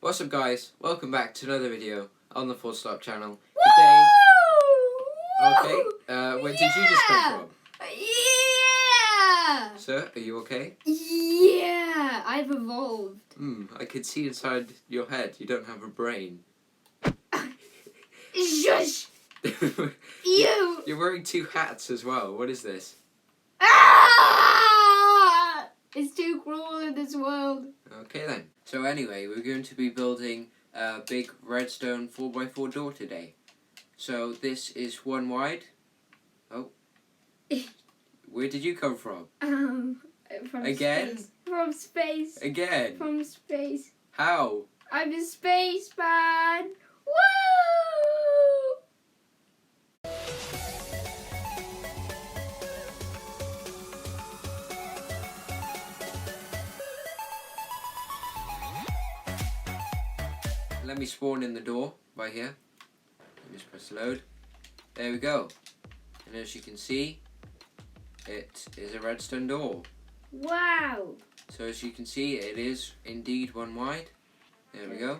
What's up guys, welcome back to another video on the Full Stop channel. Today... Okay, where did you just come from? Yeah! Sir, are you okay? Yeah! I've evolved. I can see inside your head, you don't have a brain. Shush! You! You're wearing two hats as well, what is this? Ah! It's too cruel in this world. Okay then. So anyway, we're going to be building a big redstone 4x4 door today. So this is one wide. Oh. Where did you come from? From Again? space. From space. Again? From space. How? I'm a spaceman. Woo! Let me spawn in the door right here. Let me just press load. There we go. And as you can see, it is a redstone door. Wow. So as you can see, it is indeed one wide. There we go.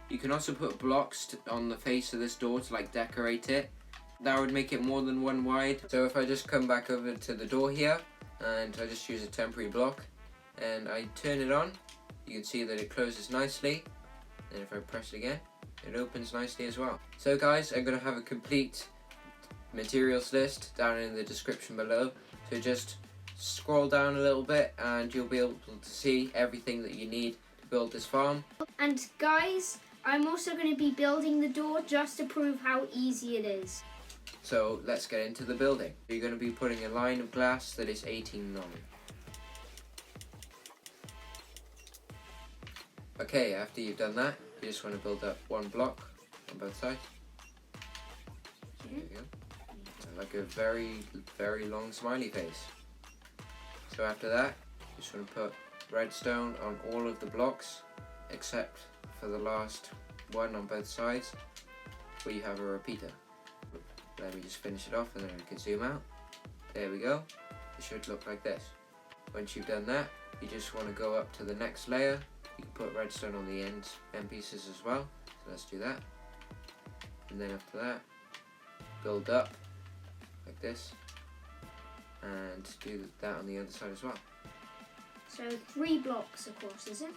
You can also put blocks on the face of this door to like decorate it. That would make it more than one wide. So if I just come back over to the door here and I just use a temporary block and I turn it on, you can see that it closes nicely. And if I press it again, it opens nicely as well. So guys, I'm going to have a complete materials list down in the description below. So just scroll down a little bit and you'll be able to see everything that you need to build this farm. And guys, I'm also going to be building the door just to prove how easy it is. So let's get into the building. You're going to be putting a line of glass that is 18 long. Okay, after you've done that, you just want to build up one block on both sides. There you go. Like a very, very long smiley face. So after that, you just want to put redstone on all of the blocks, except for the last one on both sides, where you have a repeater. Let me just finish it off and then I can zoom out. There we go. It should look like this. Once you've done that, you just want to go up to the next layer. You can put redstone on the end pieces as well. So let's do that. And then after that, build up like this. And do that on the other side as well. So 3 blocks across, is it?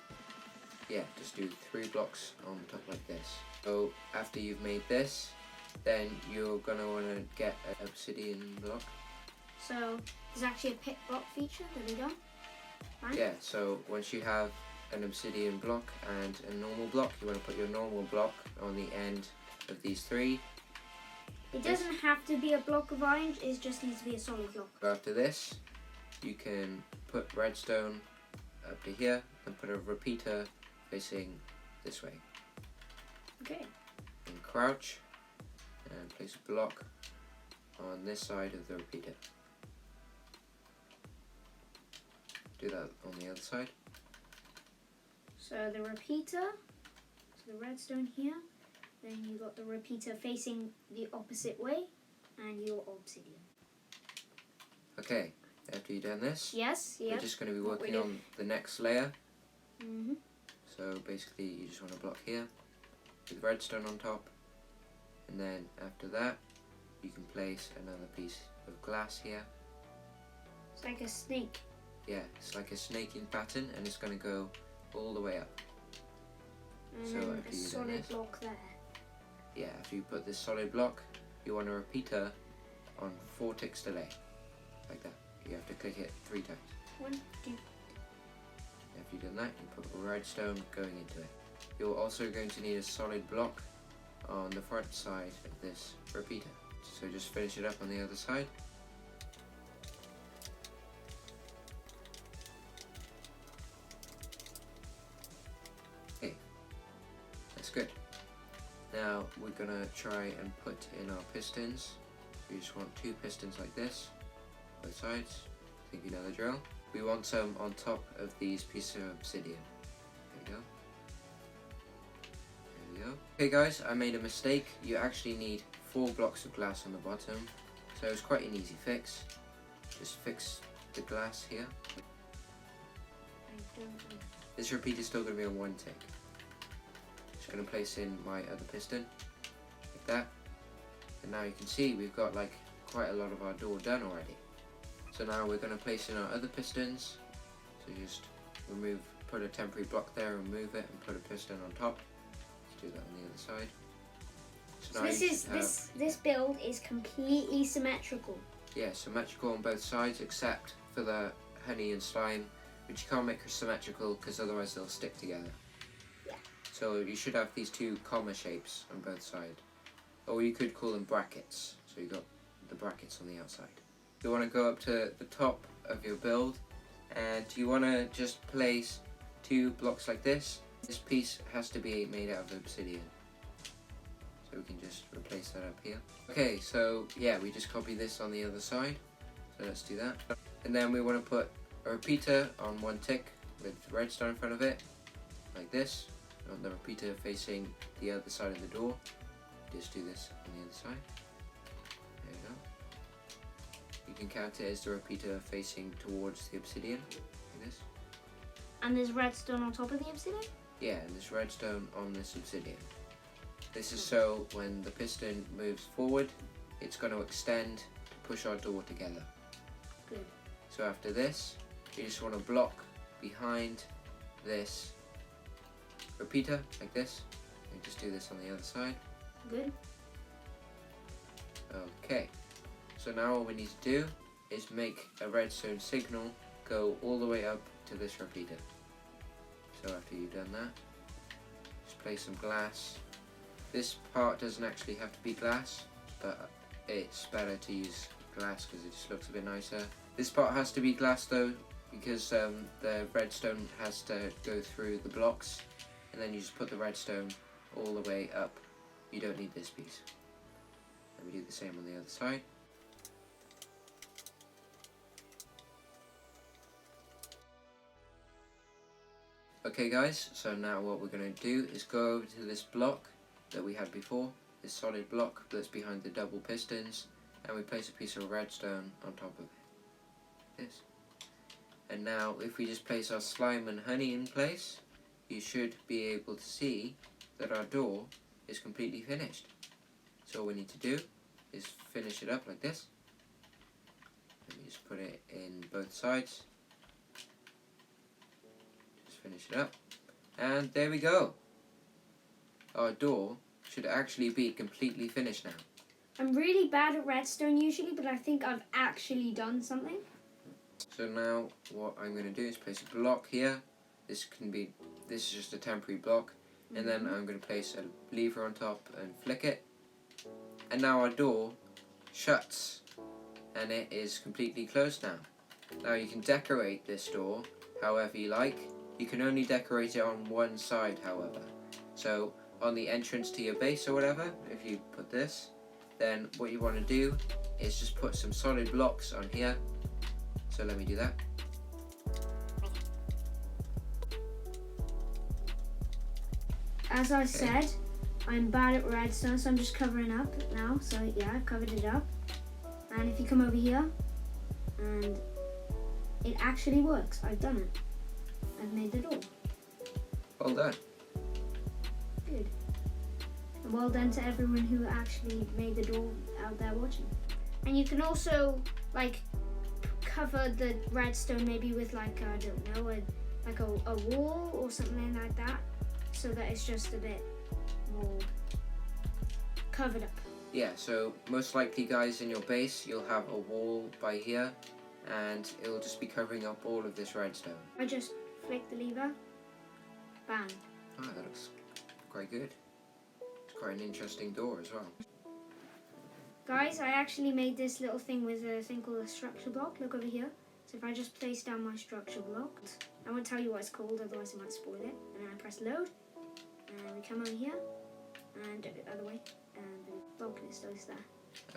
Yeah, just do 3 blocks on top like this. So after you've made this, then you're going to want to get an obsidian block. So there's actually a pick block feature that we done, right? Yeah, so once you have an obsidian block and a normal block, you want to put your normal block on the end of these 3. It doesn't have to be a block of iron, it just needs to be a solid block. After this, you can put redstone up to here and put a repeater facing this way. Okay. And crouch and place a block on this side of the repeater. Do that on the other side. So the repeater, so the redstone here, then you got the repeater facing the opposite way, and your obsidian. Okay, after you've done this, we're just going to be working on the next layer. So basically you just want to block here with redstone on top, and then after that you can place another piece of glass here. It's like a snake. Yeah, it's like a snaking pattern and it's going to go all the way up. And so then after a you've done solid this, block there. yeah, after you put this solid block, you want a repeater on 4 ticks delay, like that. You have to click it 3 times. 1, 2. After you've done that, you put redstone going into it. You're also going to need a solid block on the front side of this repeater. So just finish it up on the other side. Okay, that's good. Now we're gonna try and put in our pistons. We just want 2 pistons like this, both sides. I think you know the drill. We want some on top of these pieces of obsidian. There we go. There we go. Okay guys, I made a mistake. You actually need 4 blocks of glass on the bottom. So it's quite an easy fix. Just fix the glass here. I don't know. This repeat is still going to be on 1 tick. going to place in my other piston, like that. And now you can see we've got like quite a lot of our door done already. So now we're going to place in our other pistons. So just put a temporary block there, remove it, and put a piston on top. Let's do that on the other side. So this build is completely symmetrical. Yeah, symmetrical on both sides except for the honey and slime, which you can't make symmetrical because otherwise they'll stick together. Yeah. So you should have these two comma shapes on both sides. Or you could call them brackets. So you've got the brackets on the outside. You want to go up to the top of your build and you want to just place 2 blocks like this. This piece has to be made out of obsidian. So we can just replace that up here. Okay, so yeah, we just copy this on the other side. So let's do that. And then we want to put a repeater on one tick with redstone in front of it, like this. We want the repeater facing the other side of the door. Just do this on the other side. There you go. You can count it as the repeater facing towards the obsidian, like this. And there's redstone on top of the obsidian? Yeah, and there's redstone on this obsidian. This is so when the piston moves forward, it's going to extend to push our door together. Good. So after this, you just want to block behind this repeater, like this. And just do this on the other side. Good. Okay, so now all we need to do is make a redstone signal go all the way up to this repeater. So after you've done that, just place some glass. This part doesn't actually have to be glass, but it's better to use glass because it just looks a bit nicer. This part has to be glass though, because the redstone has to go through the blocks, and then you just put the redstone all the way up. You don't need this piece. Let me do the same on the other side. Okay guys, so now what we're going to do is go over to this block that we had before, this solid block that's behind the double pistons, and we place a piece of redstone on top of it. This. And now if we just place our slime and honey in place, you should be able to see that our door is completely finished. So all we need to do is finish it up like this. Let me just put it in both sides. Just finish it up. And there we go. Our door should actually be completely finished now. I'm really bad at redstone usually, but I think I've actually done something. So now what I'm going to do is place a block here. This is just a temporary block. And then I'm going to place a lever on top and flick it. And now our door shuts and it is completely closed now. Now you can decorate this door however you like. You can only decorate it on one side however. So on the entrance to your base or whatever, if you put this, then what you want to do is just put some solid blocks on here. So let me do that. As I said, I'm bad at redstone, so I'm just covering up now. So yeah, I've covered it up. And if you come over here, and it actually works. I've done it. I've made the door. Well done. Good. And well done to everyone who actually made the door out there watching. And you can also like cover the redstone maybe with like, I don't know, a wall or something like that, so that it's just a bit more covered up. Yeah, so most likely guys in your base you'll have a wall by here and it'll just be covering up all of this redstone. I just flick the lever, bang. Ah, that looks quite good. It's quite an interesting door as well. Guys, I actually made this little thing with a thing called a structure block. Look over here. So if I just place down my structure block, I won't tell you what it's called, otherwise I might spoil it. And then I press load, and we come over here, and do it the other way, and the block is still there.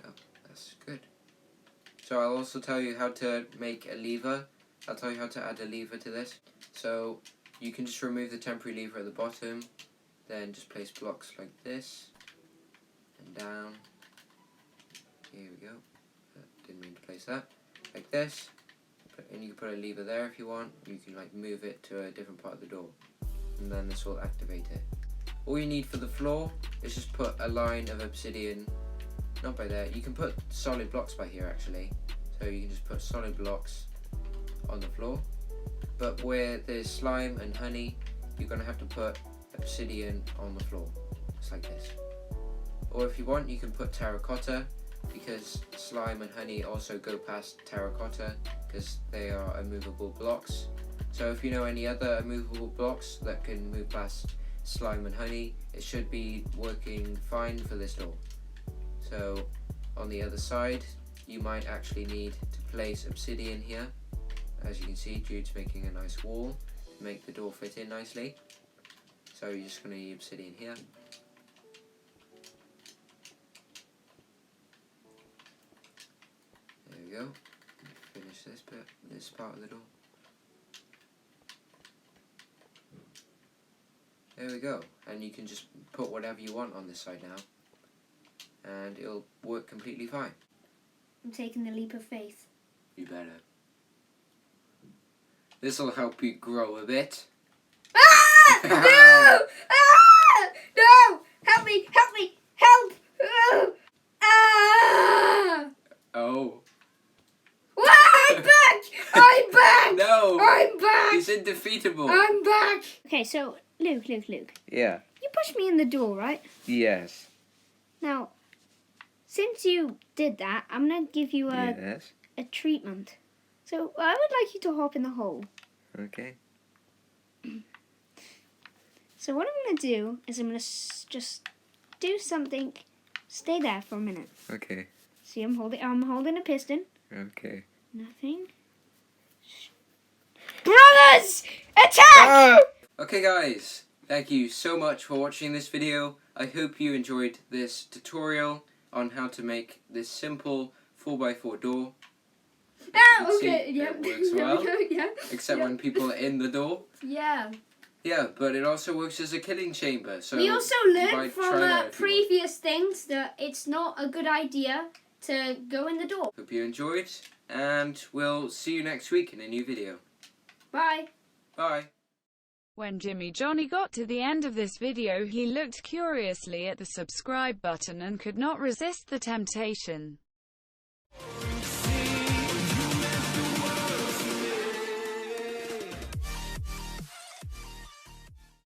Oh, that's good. So I'll also tell you how to make a lever. I'll tell you how to add a lever to this. So you can just remove the temporary lever at the bottom, then just place blocks like this, and down. Here we go. Didn't mean to place that. Like this. And you can put a lever there if you want. You can like move it to a different part of the door. And then this will activate it. all you need for the floor is just put a line of obsidian, not by there, you can put solid blocks by here actually, so you can just put solid blocks on the floor, but where there's slime and honey, you're going to have to put obsidian on the floor, just like this. Or if you want, you can put terracotta, because slime and honey also go past terracotta because they are immovable blocks. So if you know any other immovable blocks that can move past slime and honey, it should be working fine for this door. So on the other side, you might actually need to place obsidian here, as you can see, Jude's making a nice wall to make the door fit in nicely. So you're just going to need obsidian here. There we go. Finish this bit, this part of the door. There we go. And you can just put whatever you want on this side now, and it'll work completely fine. I'm taking the leap of faith. You better. This will help you grow a bit. Ah! No! Ah! No! Help me! Help me! Help! Ah! Oh. I'm back! I'm back! No! I'm back! He's indefeatable. I'm back! Okay, so, Luke. Yeah. You pushed me in the door, right? Yes. Now, since you did that, I'm going to give you a treatment. So, I would like you to hop in the hole. Okay. So what I'm going to do is I'm going to just do something. Stay there for a minute. Okay. See, I'm holding a piston. Okay. Nothing. Brothers! Attack! Ah! Okay guys, thank you so much for watching this video. I hope you enjoyed this tutorial on how to make this simple 4x4 door. Ah, okay, yeah. It works well, yeah. except when people are in the door. Yeah. Yeah, but it also works as a killing chamber. So we also you learned might from try that if you want. previous things that it's not a good idea to go in the door. Hope you enjoyed, and we'll see you next week in a new video. Bye. Bye. When Jimmy Johnny got to the end of this video, he looked curiously at the subscribe button and could not resist the temptation.